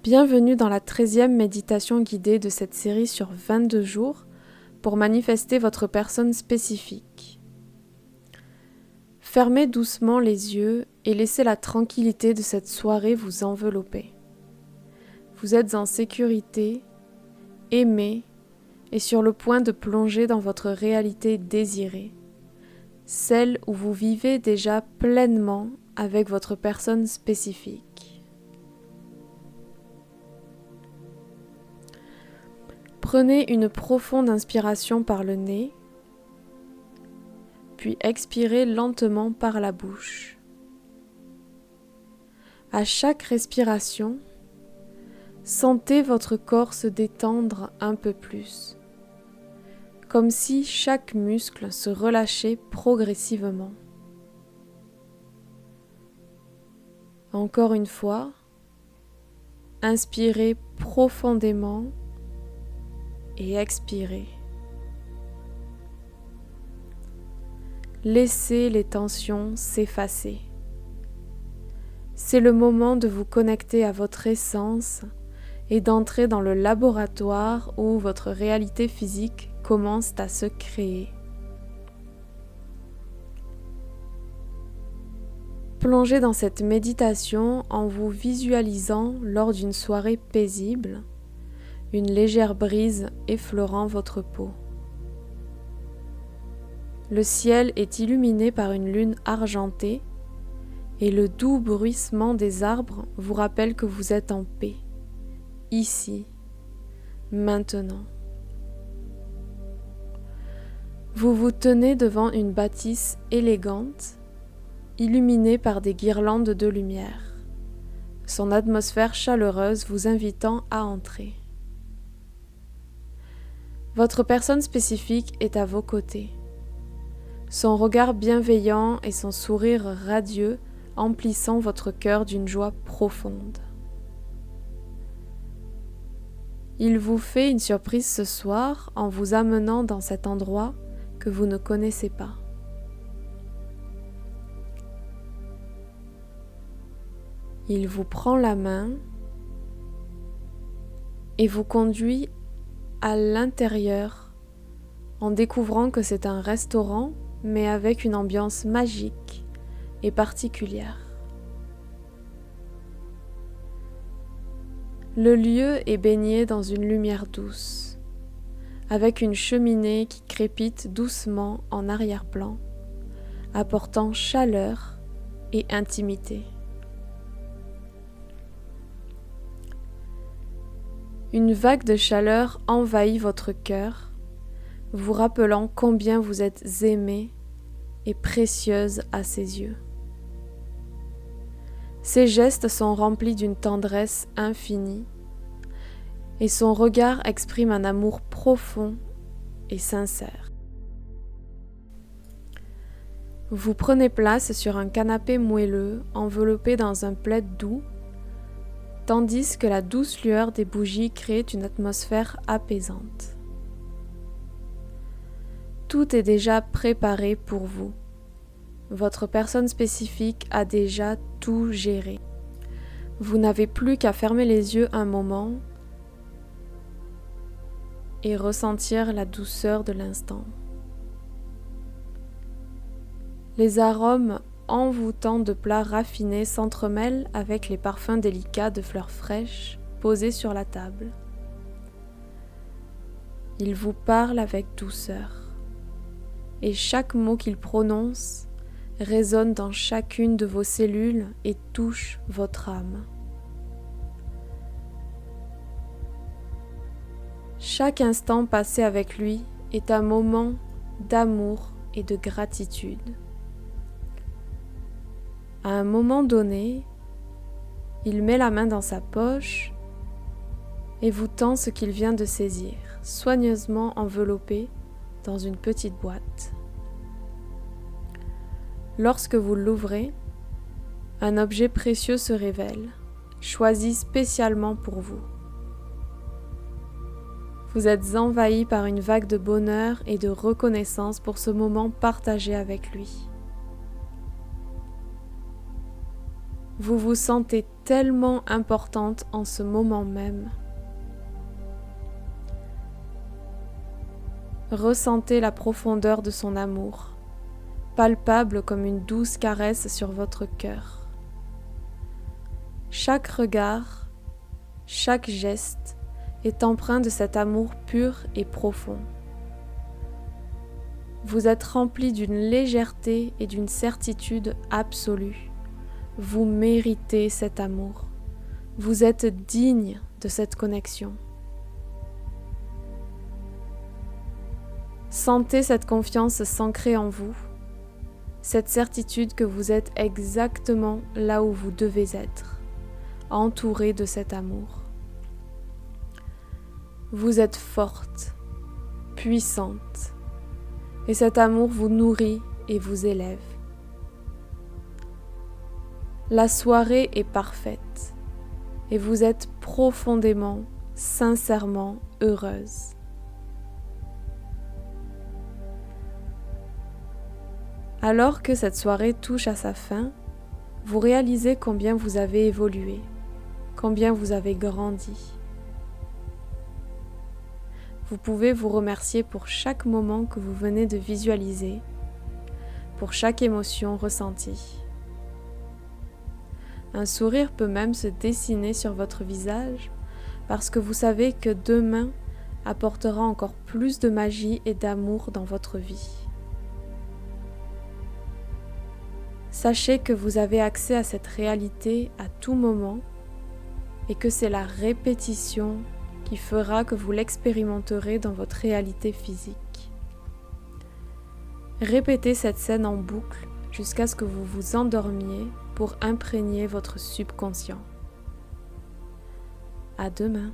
Bienvenue dans la 13e méditation guidée de cette série sur 22 jours pour manifester votre personne spécifique. Fermez doucement les yeux et laissez la tranquillité de cette soirée vous envelopper. Vous êtes en sécurité, aimé et sur le point de plonger dans votre réalité désirée, celle où vous vivez déjà pleinement avec votre personne spécifique. Prenez une profonde inspiration par le nez, puis expirez lentement par la bouche. À chaque respiration, sentez votre corps se détendre un peu plus, comme si chaque muscle se relâchait progressivement. Encore une fois, inspirez profondément et expirez. Laissez les tensions s'effacer. C'est le moment de vous connecter à votre essence et d'entrer dans le laboratoire où votre réalité physique commence à se créer. Plongez dans cette méditation en vous visualisant lors d'une soirée paisible, une légère brise effleurant votre peau. Le ciel est illuminé par une lune argentée et le doux bruissement des arbres vous rappelle que vous êtes en paix, ici, maintenant. Vous vous tenez devant une bâtisse élégante, illuminée par des guirlandes de lumière, son atmosphère chaleureuse vous invitant à entrer. Votre personne spécifique est à vos côtés. Son regard bienveillant et son sourire radieux emplissant votre cœur d'une joie profonde. Il vous fait une surprise ce soir en vous amenant dans cet endroit que vous ne connaissez pas. Il vous prend la main et vous conduit à l'intérieur en découvrant que c'est un restaurant mais avec une ambiance magique et particulière. Le lieu est baigné dans une lumière douce, avec une cheminée qui crépite doucement en arrière-plan, apportant chaleur et intimité. Une vague de chaleur envahit votre cœur, vous rappelant combien vous êtes aimée et précieuse à ses yeux. Ses gestes sont remplis d'une tendresse infinie et son regard exprime un amour profond et sincère. Vous prenez place sur un canapé moelleux enveloppé dans un plaid doux, tandis que la douce lueur des bougies crée une atmosphère apaisante. Tout est déjà préparé pour vous. Votre personne spécifique a déjà tout géré. Vous n'avez plus qu'à fermer les yeux un moment et ressentir la douceur de l'instant. Les arômes envoûtants de plats raffinés s'entremêlent avec les parfums délicats de fleurs fraîches posées sur la table. Il vous parle avec douceur. Et chaque mot qu'il prononce résonne dans chacune de vos cellules et touche votre âme. Chaque instant passé avec lui est un moment d'amour et de gratitude. À un moment donné, il met la main dans sa poche et vous tend ce qu'il vient de saisir, soigneusement enveloppé dans une petite boîte. Lorsque vous l'ouvrez, un objet précieux se révèle, choisi spécialement pour vous. Vous êtes envahi par une vague de bonheur et de reconnaissance pour ce moment partagé avec lui. Vous vous sentez tellement importante en ce moment même. Ressentez la profondeur de son amour, palpable comme une douce caresse sur votre cœur. Chaque regard, chaque geste est empreint de cet amour pur et profond. Vous êtes rempli d'une légèreté et d'une certitude absolue. Vous méritez cet amour. Vous êtes digne de cette connexion. Sentez cette confiance s'ancrer en vous, cette certitude que vous êtes exactement là où vous devez être, entouré de cet amour. Vous êtes forte, puissante, et cet amour vous nourrit et vous élève. La soirée est parfaite, et vous êtes profondément, sincèrement heureuse. Alors que cette soirée touche à sa fin, vous réalisez combien vous avez évolué, combien vous avez grandi. Vous pouvez vous remercier pour chaque moment que vous venez de visualiser, pour chaque émotion ressentie. Un sourire peut même se dessiner sur votre visage parce que vous savez que demain apportera encore plus de magie et d'amour dans votre vie. Sachez que vous avez accès à cette réalité à tout moment et que c'est la répétition qui fera que vous l'expérimenterez dans votre réalité physique. Répétez cette scène en boucle jusqu'à ce que vous vous endormiez pour imprégner votre subconscient. À demain.